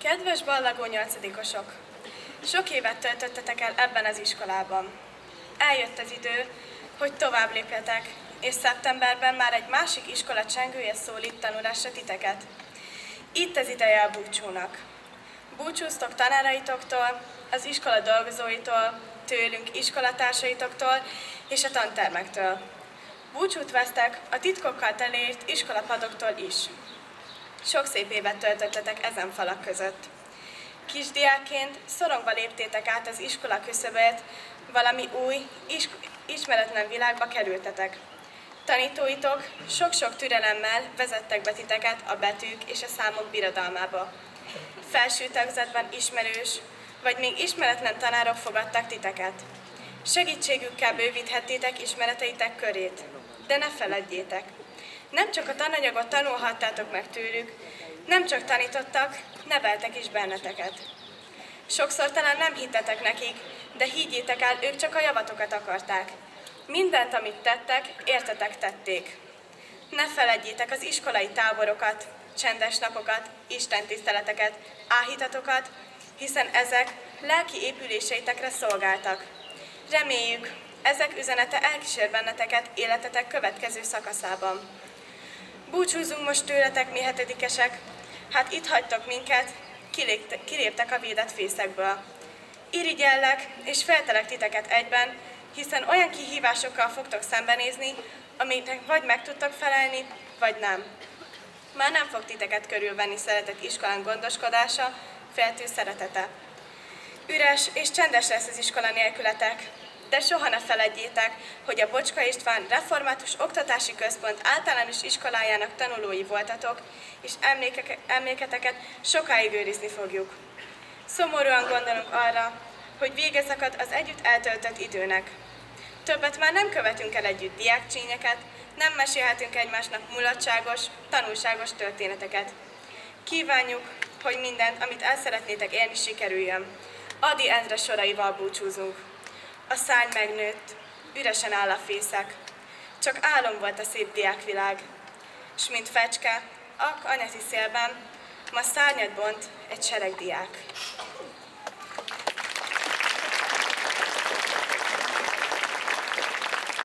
Kedves ballagó nyolcadikosok! Sok évet töltöttetek el ebben az iskolában. Eljött az idő, hogy tovább lépjetek, és szeptemberben már egy másik iskola csengője szólít tanulásra titeket. Itt az ideje a búcsúnak. Búcsúztok tanáraitoktól, az iskola dolgozóitól, tőlünk iskolatársaitoktól és a tantermektől. Búcsút vesztek a titkokkal telért iskolapadoktól is. Sok szép évet töltöttetek ezen falak között. Kisdiákként szorongva léptétek át az iskola küszöbét, valami új, ismeretlen világba kerültetek. Tanítóitok sok-sok türelemmel vezettek be titeket a betűk és a számok birodalmába. Felső tagozatban ismerős, vagy még ismeretlen tanárok fogadtak titeket. Segítségükkel bővíthettétek ismereteitek körét, de ne feledjétek! Nem csak a tananyagot tanulhattátok meg tőlük, nem csak tanítottak, neveltek is benneteket. Sokszor talán nem hittetek nekik, de higgyétek el, ők csak a javatokat akarták. Mindent, amit tettek, értetek tették. Ne feledjétek az iskolai táborokat, csendes napokat, istentiszteleteket, áhítatokat, hiszen ezek lelki épüléseitekre szolgáltak. Reméljük, ezek üzenete elkísér benneteket életetek következő szakaszában. Búcsúzunk most tőletek, mi hetedikesek, hát itt hagytok minket, kiléptek a védett fészekből. Irigyellek és feltelek titeket egyben, hiszen olyan kihívásokkal fogtok szembenézni, amiknek vagy meg tudtok felelni, vagy nem. Már nem fog titeket körülvenni szeretett iskolán gondoskodása, féltő szeretete. Üres és csendes lesz az iskola nélkületek, de soha ne feledjétek, hogy a Bocska István Református Oktatási Központ általános iskolájának tanulói voltatok, és emléketeket sokáig őrizni fogjuk. Szomorúan gondolunk arra, hogy vége szakad az együtt eltöltött időnek. Többet már nem követünk el együtt diákcsínyeket, nem mesélhetünk egymásnak mulatságos, tanulságos történeteket. Kívánjuk, hogy mindent, amit el szeretnétek élni, sikerüljön. Ady Endre soraival búcsúzunk. A szárny megnőtt, üresen áll a fészek. Csak álom volt a szép diákvilág. S mint fecske, anyasi szélben, ma szárnyat bont egy sereg diák.